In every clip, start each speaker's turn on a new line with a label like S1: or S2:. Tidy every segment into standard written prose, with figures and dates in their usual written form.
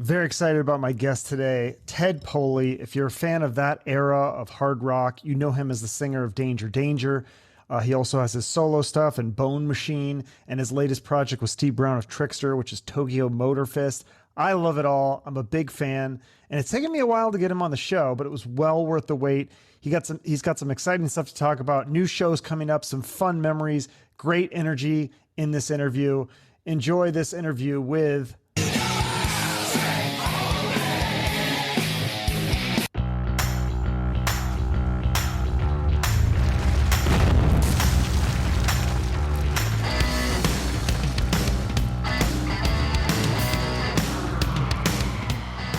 S1: Very excited about my guest today, Ted Poley. If you're a fan of that era of hard rock, you know him as the singer of Danger Danger. He also has his solo stuff and Bone Machine, and his latest project with Steve Brown of Trixter, which is Tokyo Motor Fist. I love it all. I'm a big fan, and it's taken me a while to get him on the show, but it was well worth the wait. He's got some exciting stuff to talk about, new shows coming up, some fun memories, great energy in this interview. Enjoy this interview with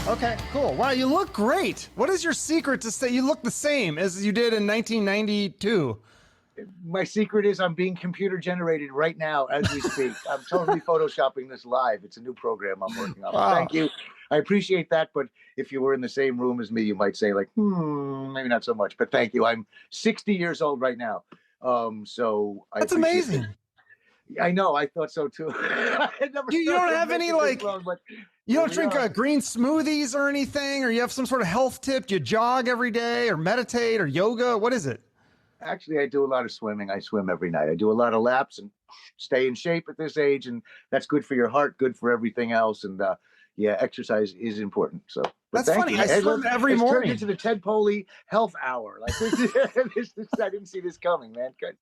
S1: Okay, cool. Wow, you look great. What is your secret to stay? You look the same as you did in 1992.
S2: My secret is I'm being computer generated right now as we speak. I'm totally photoshopping this live. It's a new program I'm working on.
S1: Wow.
S2: Thank you. I appreciate that. But if you were in the same room as me, you might say like, maybe not so much. But thank you. I'm 60 years old right now. So
S1: That's amazing.
S2: I know. I thought so too.
S1: You don't have any like, you don't drink green smoothies or anything, or you have some sort of health tip? Do you jog every day or meditate or yoga? What is it?
S2: Actually, I do a lot of swimming. I swim every night. I do a lot of laps and stay in shape at this age. And that's good for your heart, good for everything else. And yeah, exercise is important. So
S1: that's funny. I swim every morning.
S2: It's turned into the Ted Poley Health Hour. Like I didn't see this coming, man. Good.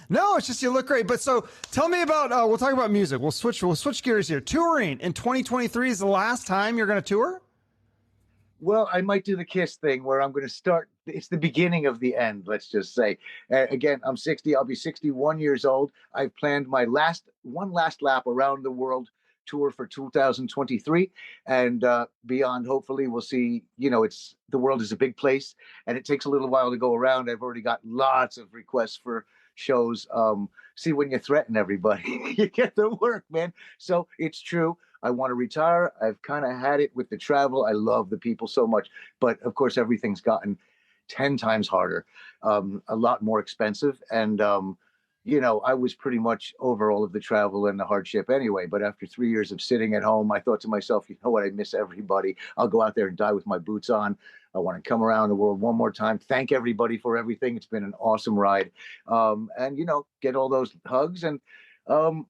S1: No, it's just you look great. But so tell me about. We'll talk about music. We'll switch gears here. Touring in 2023 is the last time you're going to tour.
S2: Well, I might do the Kiss thing where I'm going to start. It's the beginning of the end. Let's just say. Again, I'm 60. I'll be 61 years old. I've planned my one last lap around the world tour for 2023 and beyond. Hopefully we'll see. The world is a big place and it takes a little while to go around. I've already got lots of requests for shows. See, when you threaten everybody, you get the work, man. So it's true. I want to retire. I've kind of had it with the travel. I love the people so much, but of course everything's gotten 10 times harder, a lot more expensive. And, I was pretty much over all of the travel and the hardship anyway. But after 3 years of sitting at home, I thought to myself, you know what? I miss everybody. I'll go out there and die with my boots on. I want to come around the world one more time. Thank everybody for everything. It's been an awesome ride. And, get all those hugs. And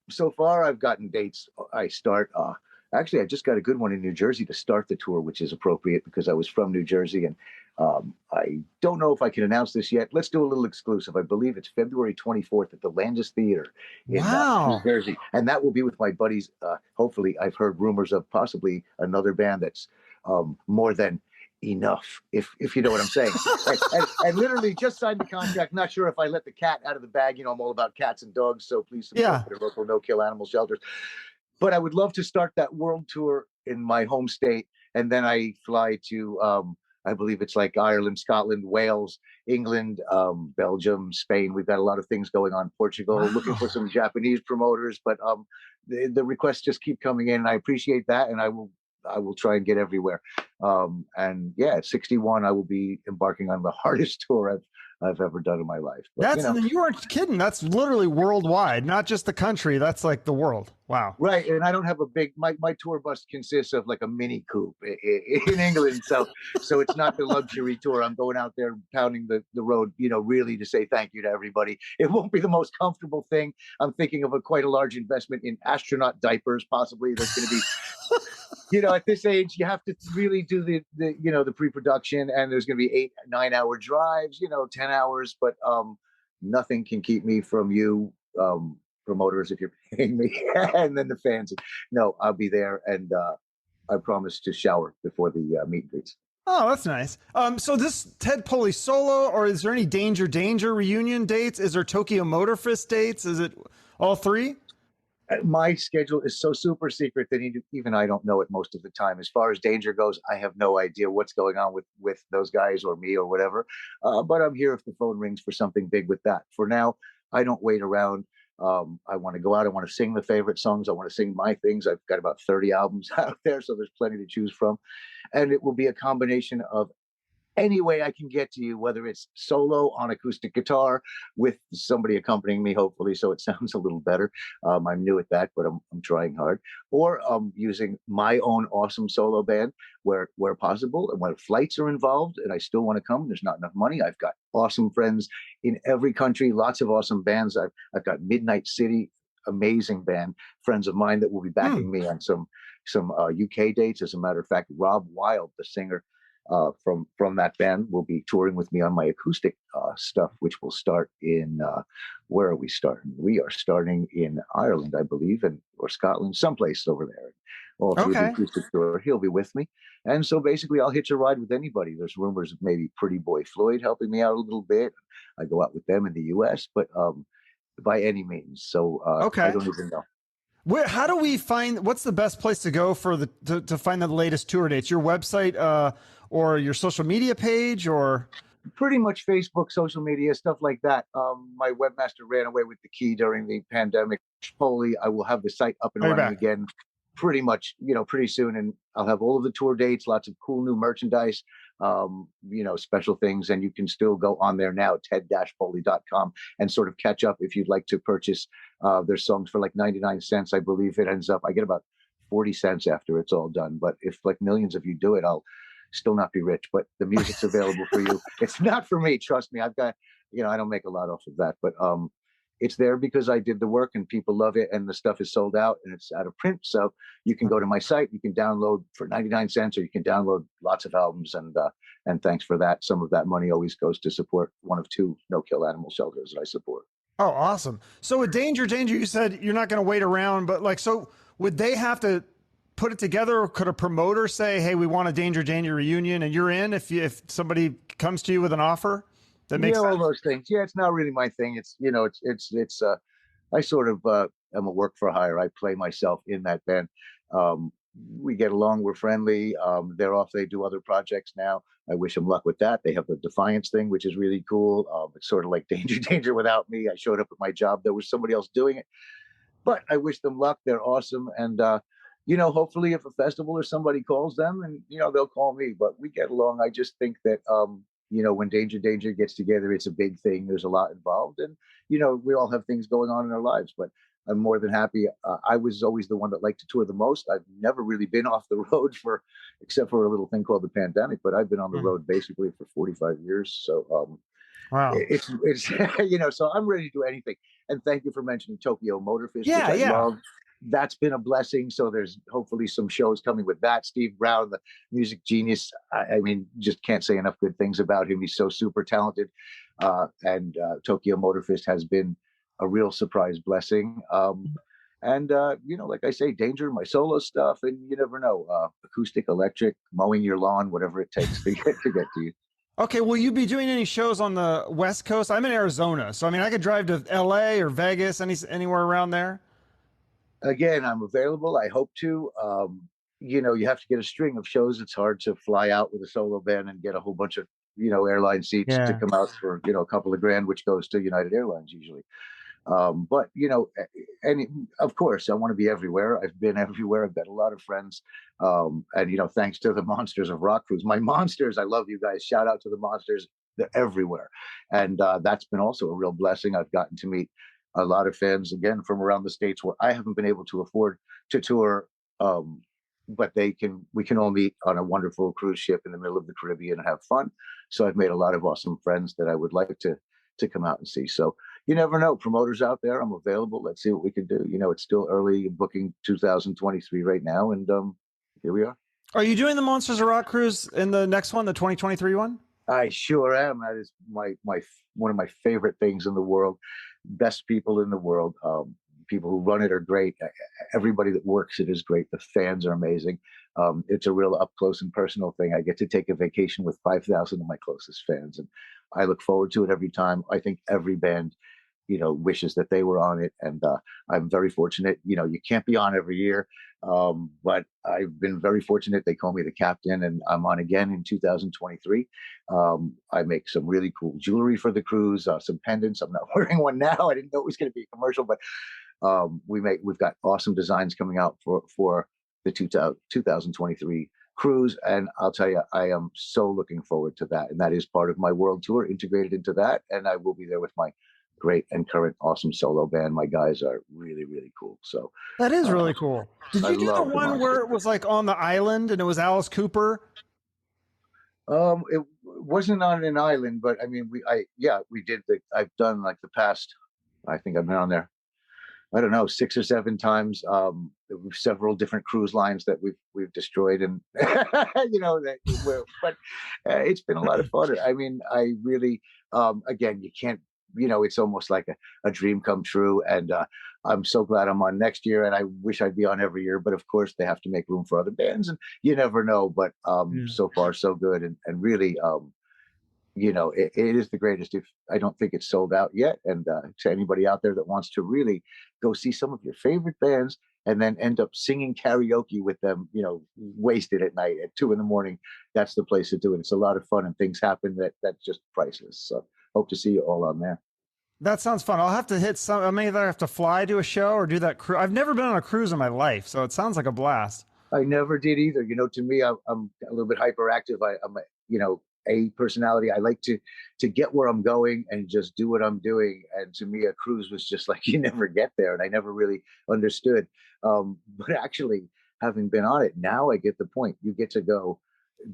S2: so far, I've gotten dates. Actually, I just got a good one in New Jersey to start the tour, which is appropriate because I was from New Jersey. And I don't know if I can announce this yet. Let's do a little exclusive. I believe it's February 24th at the Landis Theater in New Jersey. And that will be with my buddies. Hopefully, I've heard rumors of possibly another band that's more than enough, if you know what I'm saying. and literally just signed the contract. Not sure if I let the cat out of the bag. I'm all about cats and dogs. So please support the local no-kill animal shelters. But I would love to start that world tour in my home state. And then I fly to, I believe it's like Ireland, Scotland, Wales, England, Belgium, Spain. We've got a lot of things going on. Portugal, looking for some Japanese promoters. But the requests just keep coming in. And I appreciate that. And I will try and get everywhere. And yeah, at 61, I will be embarking on the hardest tour I've ever done in my life. But,
S1: you weren't kidding. That's literally worldwide, not just the country. That's like the world. Wow.
S2: Right. And I don't have a big, my tour bus consists of like a mini coupe in England. So it's not the luxury tour. I'm going out there pounding the road, really to say thank you to everybody. It won't be the most comfortable thing. I'm thinking of quite a large investment in astronaut diapers, possibly. There's going to be, at this age, you have to really do the pre-production, and there's going to be 8-9 hour drives, 10 hours, but nothing can keep me from you, promoters, if you're paying me, and then the fans. No, I'll be there, and I promise to shower before the meet and greets.
S1: Oh, that's nice. So this Ted Poley solo, or is there any Danger reunion dates? Is there Tokyo Motor Fist dates? Is it all three?
S2: My schedule is so super secret that even I don't know it most of the time. As far as Danger goes, I have no idea what's going on with those guys or me or whatever. But I'm here if the phone rings for something big with that. For now, I don't wait around. I want to go out. I want to sing the favorite songs. I want to sing my things. I've got about 30 albums out there, so there's plenty to choose from. And it will be a combination of any way I can get to you, whether it's solo on acoustic guitar with somebody accompanying me, hopefully, so it sounds a little better. I'm new at that, but I'm trying hard. Or using my own awesome solo band where possible, and when flights are involved, and I still want to come. There's not enough money. I've got awesome friends in every country, lots of awesome bands. I've got Midnight City, amazing band, friends of mine that will be backing me on some UK dates. As a matter of fact, Rob Wild, the singer from that band, will be touring with me on my acoustic stuff, which will start in where are we starting? We are starting in Ireland, I believe, or Scotland, someplace over there. All through the
S1: Okay.
S2: acoustic tour, he'll be with me, and so basically, I'll hitch a ride with anybody. There's rumors of maybe Pretty Boy Floyd helping me out a little bit. I go out with them in the U.S., but by any means. So I
S1: Okay.
S2: don't even know.
S1: How do we find, what's the best place to go for to find the latest tour dates? Your website or your social media page, or?
S2: Pretty much Facebook, social media, stuff like that. My webmaster ran away with the key during the pandemic. Poley, I will have the site up and
S1: Are you
S2: running
S1: back?
S2: again pretty much, pretty soon. And I'll have all of the tour dates, lots of cool new merchandise, special things. And you can still go on there now, ted-poley.com, and sort of catch up if you'd like to purchase their songs for like 99 cents. I believe it ends up, I get about 40 cents after it's all done. But if like millions of you do it, I'll still not be rich, but the music's available for you. It's not for me, trust me. I've got, I don't make a lot off of that, but it's there because I did the work and people love it, and the stuff is sold out and it's out of print. So you can go to my site, you can download for 99 cents, or you can download lots of albums. And thanks for that. Some of that money always goes to support one of two no-kill animal shelters that I support.
S1: Oh, awesome. So with Danger, you said you're not going to wait around, but like, so would they have to put it together, or could a promoter say, hey, we want a Danger reunion, and you're in if somebody comes to you with an offer that makes
S2: all
S1: sense?
S2: those things. Yeah, it's not really my thing. It's it's I sort of am a work for hire. I play myself in that band. Um, we get along. We're friendly. They're off. They do other projects now. I wish them luck with that. They have the Defiance thing, which is really cool. It's sort of like Danger without me. I showed up at my job. There was somebody else doing it, but I wish them luck. They're awesome. And, hopefully if a festival or somebody calls them, and, they'll call me, but we get along. I just think that, when Danger gets together, it's a big thing. There's a lot involved, and, we all have things going on in our lives, but I'm more than happy. I was always the one that liked to tour the most. I've never really been off the road except for a little thing called the pandemic, but I've been on the road basically for 45 years. So,
S1: Wow.
S2: it's so I'm ready to do anything. And thank you for mentioning Tokyo Motor Fest, which
S1: Yeah.
S2: I
S1: Yeah.
S2: love. That's been a blessing. So there's hopefully some shows coming with that. Steve Brown, the music genius, I mean, just can't say enough good things about him. He's so super talented. And Tokyo Motor Fest has been a real surprise blessing. And like I say, Danger, my solo stuff, and you never know, acoustic, electric, mowing your lawn, whatever it takes to get to you.
S1: Okay. Will you be doing any shows on the West Coast? I'm in Arizona, so I mean, I could drive to LA or Vegas, anywhere around there.
S2: Again, I'm available. I hope to. You have to get a string of shows. It's hard to fly out with a solo band and get a whole bunch of, airline seats to
S1: Yeah.
S2: come out for, a couple of grand, which goes to United Airlines usually. But, and of course, I want to be everywhere. I've been everywhere. I've got a lot of friends. And, thanks to the Monsters of Rock Cruise, my Monsters, I love you guys. Shout out to the Monsters. They're everywhere. And that's been also a real blessing. I've gotten to meet a lot of fans, again, from around the States where I haven't been able to afford to tour. But we can all meet on a wonderful cruise ship in the middle of the Caribbean and have fun. So I've made a lot of awesome friends that I would like to come out and see. So you never know. Promoters out there, I'm available. Let's see what we can do. It's still early booking 2023 right now. And here we are.
S1: Are you doing the Monsters of Rock cruise in the next one, the 2023 one?
S2: I sure am. That is my one of my favorite things in the world. Best people in the world. People who run it are great. Everybody that works it is great. The fans are amazing. It's a real up close and personal thing. I get to take a vacation with 5,000 of my closest fans, and I look forward to it every time. I think every band, wishes that they were on it, and I'm very fortunate. You can't be on every year, but I've been very fortunate. They call me the captain, and I'm on again in 2023. I make some really cool jewelry for the cruise, some pendants. I'm not wearing one now. I didn't know it was going to be a commercial, but we've got awesome designs coming out for the 2023 cruise, and I'll tell you, I am so looking forward to that. And that is part of my world tour integrated into that. And I will be there with my great and current awesome solo band. My guys are really, really cool. So
S1: That is
S2: uh,
S1: really cool. Did
S2: I
S1: you do the
S2: love the
S1: one where
S2: Monsters.
S1: it was like on the island and it was Alice Cooper?
S2: It wasn't on an island, but I mean, yeah, we did I've done like the past, I think I've been on there, I don't know, 6 or 7 times. Several different cruise lines that we've destroyed, and but it's been a lot of fun. I mean, I really, again, you can't, it's almost like a dream come true, and I'm so glad I'm on next year, and I wish I'd be on every year, but of course they have to make room for other bands, and you never know. But
S1: Yeah.
S2: so far so good, and really, it is the greatest. If I don't think it's sold out yet, and to anybody out there that wants to really go see some of your favorite bands and then end up singing karaoke with them, wasted at night at 2 in the morning, that's the place to do it. It's a lot of fun, and things happen that's just priceless. So hope to see you all on there.
S1: That sounds fun. I'll have to hit some. I may either have to fly to a show or do that cruise. I've never been on a cruise in my life, so it sounds like a blast.
S2: I never did either. To me, I'm a little bit hyperactive. I'm a personality. I like to get where I'm going and just do what I'm doing. And to me, a cruise was just like you never get there, and I never really understood. But actually, having been on it, now I get the point. You get to go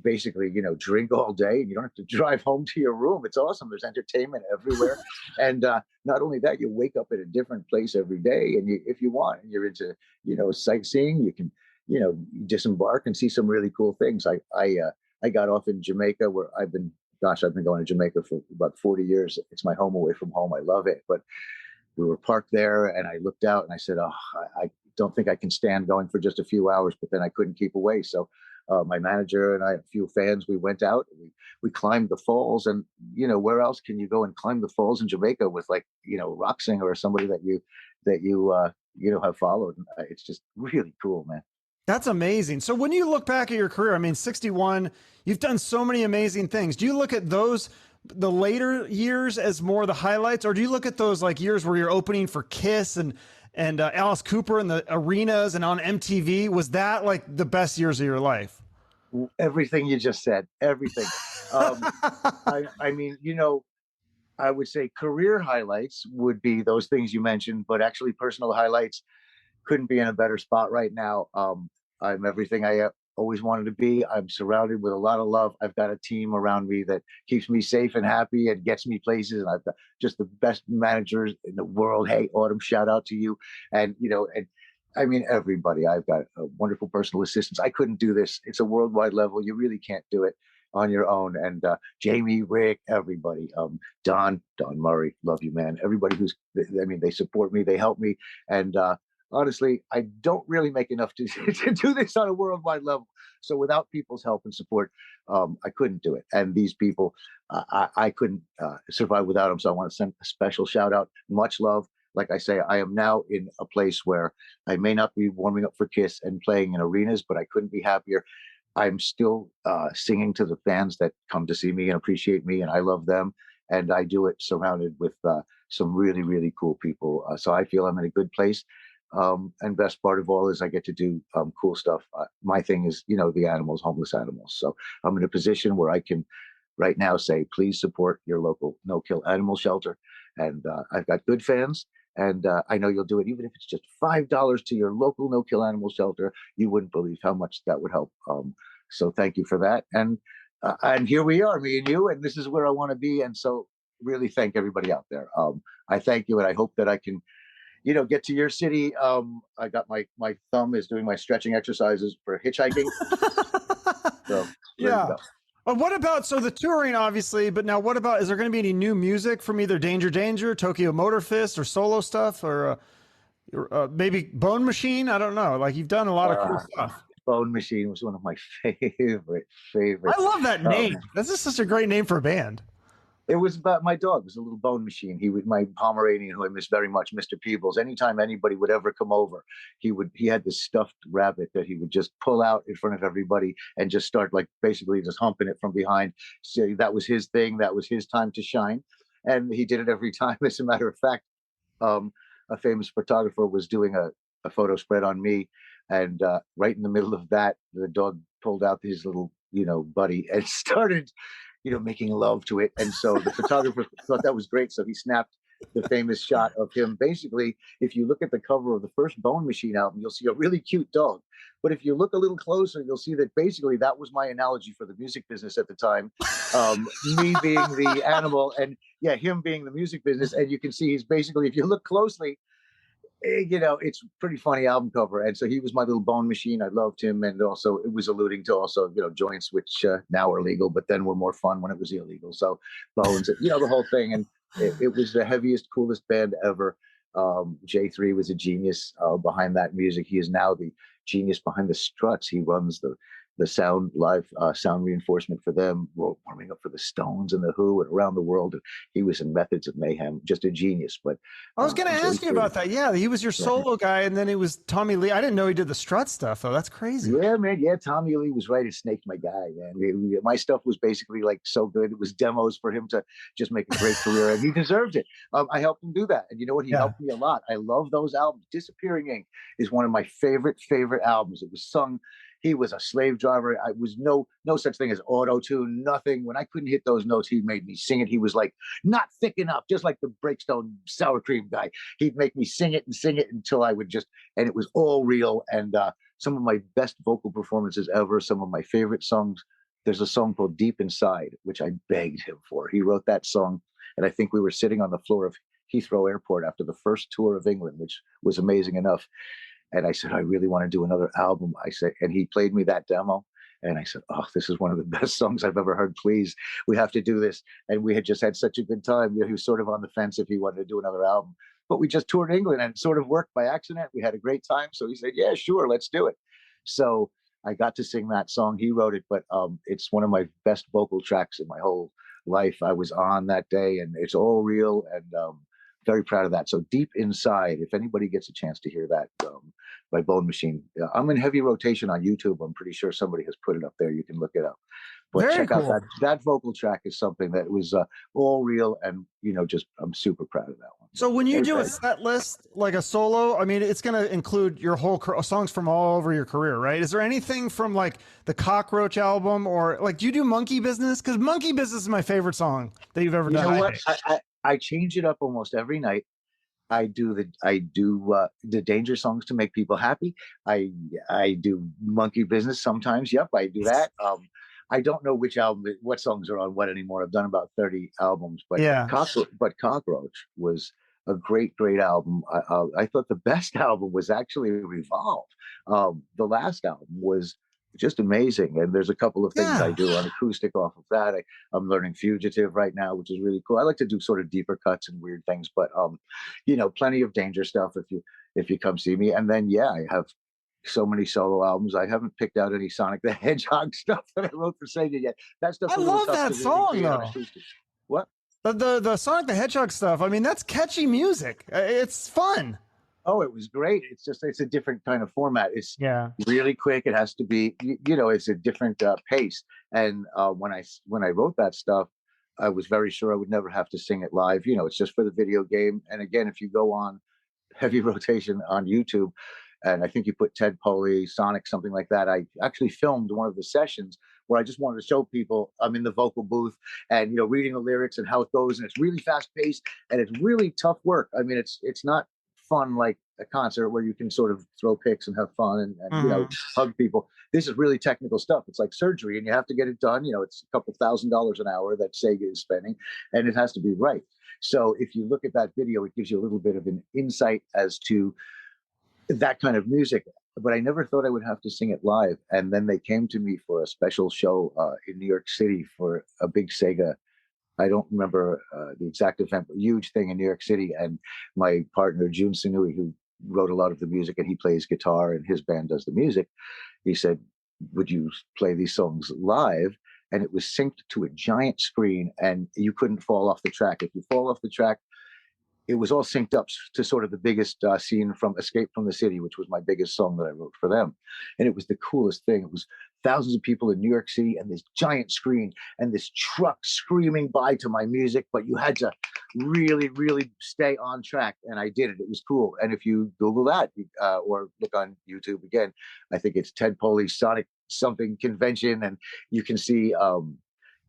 S2: basically, drink all day, and you don't have to drive home to your room. It's awesome. There's entertainment everywhere, and not only that, you wake up at a different place every day, and if you want, and you're into sightseeing, you can disembark and see some really cool things. I got off in Jamaica, where I've been going to Jamaica for about 40 years. It's my home away from home. I love it. But we were parked there, and I looked out and I said, oh, I don't think I can stand going for just a few hours, but then I couldn't keep away. So my manager and I, a few fans, we went out, we climbed the falls, and where else can you go and climb the falls in Jamaica with like, rock singer or somebody that you have followed. It's just really cool, man.
S1: That's amazing. So when you look back at your career, I mean, 61, you've done so many amazing things. Do you look at those, the later years, as more the highlights, or do you look at those like years where you're opening for Kiss and Alice Cooper in the arenas and on MTV? Was that like the best years of your life?
S2: Everything you just said, everything. I mean, I would say career highlights would be those things you mentioned, but actually personal highlights couldn't be in a better spot right now. I'm everything I always wanted to be. I'm surrounded with a lot of love. I've got a team around me that keeps me safe and happy and gets me places. And I've got just the best managers in the world. Hey, Autumn, shout out to you. And, and I mean, everybody. I've got a wonderful personal assistants. I couldn't do this. It's a worldwide level. You really can't do it on your own. And Jamie, Rick, everybody, Don Murray, love you, man. Everybody they support me, they help me. And honestly, I don't really make enough to do this on a worldwide level. So without people's help and support, I couldn't do it. And these people, I couldn't survive without them. So I want to send a special shout out, much love. Like I say, I am now in a place where I may not be warming up for Kiss and playing in arenas, but I couldn't be happier. I'm still singing to the fans that come to see me and appreciate me, and I love them. And I do it surrounded with some really, really cool people. So I feel I'm in a good place. And best part of all is I get to do cool stuff. My thing is, the animals, homeless animals. So I'm in a position where I can right now say, please support your local no-kill animal shelter. And I've got good fans. And I know you'll do it, even if it's just $5 to your local no-kill animal shelter. You wouldn't believe how much that would help. So thank you for that. And here we are, me and you, and this is where I want to be. And so really thank everybody out there. I thank you, and I hope that I can, get to your city. I got my thumb is doing my stretching exercises for hitchhiking. So
S1: yeah. What about, so the touring, obviously, but now what about, is there going to be any new music from either Danger Danger, Tokyo Motor Fist, or solo stuff, or maybe Bone Machine? I don't know. Like, you've done a lot of cool stuff.
S2: Bone Machine was one of my favorite.
S1: I love that name. That's just such a great name for a band.
S2: It was about my dog. It was a little bone machine. He was my Pomeranian, who I miss very much, Mr. Peebles. Anytime anybody would ever come over, he had this stuffed rabbit that he would just pull out in front of everybody and just start like basically just humping it from behind. So that was his thing. That was his time to shine. And he did it every time. As a matter of fact, a famous photographer was doing a photo spread on me And right in the middle of that, the dog pulled out his little, buddy and started, making love to it. And so the photographer thought that was great. So he snapped the famous shot of him. Basically, if you look at the cover of the first Bone Machine album, you'll see a really cute dog. But if you look a little closer, you'll see that basically that was my analogy for the music business at the time. Me being the animal and yeah, him being the music business. And you can see he's basically, if you look closely, it's a pretty funny album cover. And so he was my little bone machine. I loved him. And also it was alluding to also, joints, which now are legal, but then were more fun when it was illegal. So bones, the whole thing. And it was the heaviest, coolest band ever. J3 was a genius behind that music. He is now the genius behind the Struts. He runs the sound live sound reinforcement for them, warming up for the Stones and the Who and around the world. And he was in Methods of Mayhem, just a genius. But
S1: I was going to ask you about that. Yeah, he was your solo guy, and then it was Tommy Lee. I didn't know he did the Strut stuff, though. That's crazy.
S2: Yeah, man. Yeah, Tommy Lee was right. It snaked my guy, man. My stuff was basically like so good. It was demos for him to just make a great career, and he deserved it. I helped him do that. And you know what? He helped me a lot. I love those albums. Disappearing Ink is one of my favorite albums. It was sung. He was a slave driver. I was no such thing as auto-tune, nothing. When I couldn't hit those notes, he made me sing it. He was like, not thick enough, just like the Breakstone sour cream guy. He'd make me sing it until I would and it was all real. And some of my best vocal performances ever, some of my favorite songs. There's a song called Deep Inside, which I begged him for. He wrote that song. And I think we were sitting on the floor of Heathrow Airport after the first tour of England, which was amazing enough. And I said, I really want to do another album. I said, and he played me that demo. And I said, oh, this is one of the best songs I've ever heard. Please, we have to do this. And we had just had such a good time. He was sort of on the fence if he wanted to do another album. But we just toured England and it sort of worked by accident. We had a great time. So he said, yeah, sure, let's do it. So I got to sing that song. He wrote it, but it's one of my best vocal tracks in my whole life. I was on that day and it's all real. And very proud of that. So Deep Inside, if anybody gets a chance to hear that by Bone Machine, I'm in heavy rotation on YouTube. I'm pretty sure somebody has put it up there. You can look it up. But
S1: very
S2: check
S1: cool.
S2: out that vocal track is something that was all real. And, I'm super proud of that one.
S1: So when you do a set list, like a solo, I mean, it's going to include your whole songs from all over your career, right? Is there anything from like the Cockroach album or like, do you do Monkey Business? Because Monkey Business is my favorite song that you've ever done.
S2: You know what? I change it up almost every night. I do the danger songs to make people happy. I do Monkey Business sometimes. Yep, I do that. I don't know what songs are on what anymore. I've done about 30 albums, but
S1: yeah.
S2: Cockroach was a great album. I thought the best album was actually Revolve. The last album was just amazing. And there's a couple of things I do on acoustic off of that. I'm learning Fugitive right now, which is really cool. I like to do sort of deeper cuts and weird things, but plenty of danger stuff if you come see me. And then I have so many solo albums. I haven't picked out any Sonic the Hedgehog stuff that I wrote for Sega yet. That stuff.
S1: I love that song though.
S2: What?
S1: The Sonic the Hedgehog stuff. I mean, that's catchy music. It's fun.
S2: Oh, it was great. It's a different kind of format. It's really quick. It has to be, it's a different pace. And when I wrote that stuff, I was very sure I would never have to sing it live. It's just for the video game. And again, if you go on heavy rotation on YouTube, and I think you put Ted Poley, Sonic, something like that. I actually filmed one of the sessions where I just wanted to show people I'm in the vocal booth and, reading the lyrics and how it goes. And it's really fast paced and it's really tough work. I mean, it's not fun like a concert where you can sort of throw picks and have fun and hug people. This is really technical stuff. It's like surgery and you have to get it done. It's a couple $1,000s an hour that Sega is spending and it has to be right. So if you look at that video, it gives you a little bit of an insight as to that kind of music. But I never thought I would have to sing it live. And then they came to me for a special show in New York City for a big Sega. I don't remember the exact event, but huge thing in New York City. And my partner, Jun Sinui, who wrote a lot of the music and he plays guitar and his band does the music, he said, would you play these songs live? And it was synced to a giant screen and you couldn't fall off the track. If you fall off the track, it was all synced up to sort of the biggest scene from Escape from the City, which was my biggest song that I wrote for them. And it was the coolest thing. It was thousands of people in New York City and this giant screen and this truck screaming by to my music. But you had to really, really stay on track. And I did it. It was cool. And if you Google that or look on YouTube again, I think it's Ted Poley's Sonic something convention, and you can see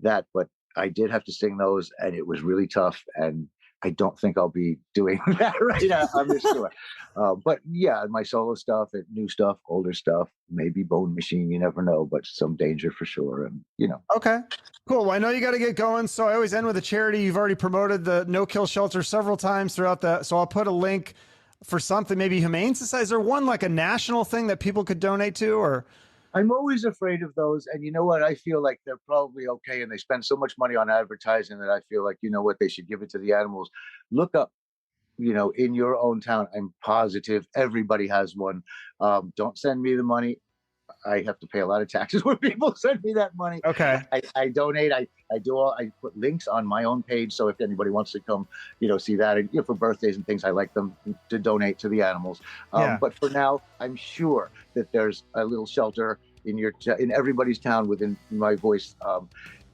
S2: that. But I did have to sing those, and it was really tough. And I don't think I'll be doing that right now on this tour. But yeah, my solo stuff, and new stuff, older stuff, maybe Bone Machine, you never know, but some Danger for sure. And, you know.
S1: Okay, cool. Well, I know you got to get going, so I always end with a charity. You've already promoted the No Kill Shelter several times throughout the, so I'll put a link for something, maybe Humane Society. Is there one like a national thing that people could donate to, or?
S2: I'm always afraid of those. And you know what? I feel like they're probably okay. And they spend so much money on advertising that I feel like, you know what, they should give it to the animals. Look up, you know, in your own town. I'm positive everybody has one. Don't send me the money. I have to pay a lot of taxes when people send me that money.
S1: Okay.
S2: I donate. I put links on my own page. So if anybody wants to come, you know, see that, and you know, for birthdays and things, I like them to donate to the animals. But for now, I'm sure that there's a little shelter in everybody's town within my voice,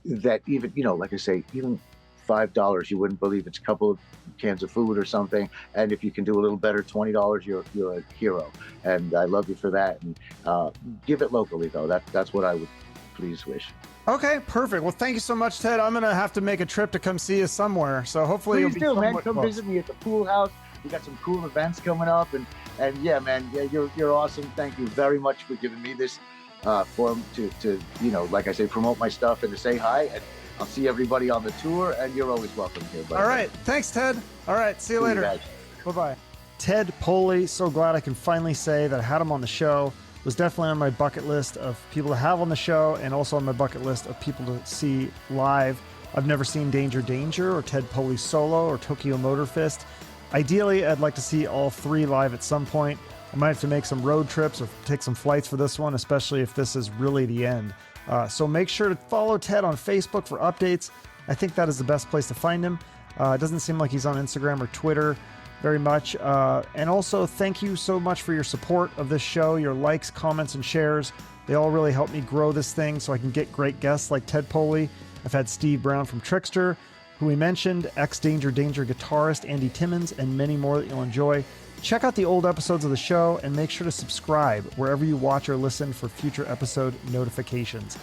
S2: that even, you know, like I say, even $5, you wouldn't believe it's a couple of cans of food or something. And if you can do a little better, $20, you're a hero. And I love you for that. And give it locally, though. That's what I would please wish.
S1: Okay, perfect. Well, thank you so much, Ted. I'm gonna have to make a trip to come see you somewhere. So hopefully
S2: please
S1: you'll be
S2: do, man. Come visit me at the pool house. We got some cool events coming up, and yeah, man, yeah, you're awesome. Thank you very much for giving me this forum to you know, like I say, promote my stuff and to say hi. And I'll see everybody on the tour, and you're always welcome here.
S1: All right. Thanks, Ted. All right. See you later. Bye-bye. Ted Poley. So glad I can finally say that I had him on the show. It was definitely on my bucket list of people to have on the show, and also on my bucket list of people to see live. I've never seen Danger Danger or Ted Poley solo or Tokyo Motor Fist. Ideally, I'd like to see all three live at some point. I might have to make some road trips or take some flights for this one, especially if this is really the end. So make sure to follow Ted on Facebook for updates. I think that is the best place to find him. It doesn't seem like he's on Instagram or Twitter very much. And also, thank you so much for your support of this show, your likes, comments, and shares. They all really help me grow this thing so I can get great guests like Ted Poley. I've had Steve Brown from Trixter, who we mentioned, ex-Danger Danger guitarist Andy Timmons, and many more that you'll enjoy. Check out the old episodes of the show and make sure to subscribe wherever you watch or listen for future episode notifications.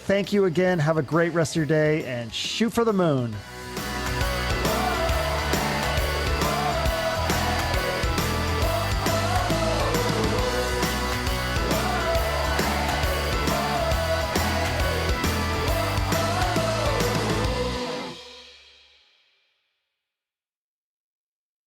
S1: Thank you again. Have a great rest of your day and shoot for the moon.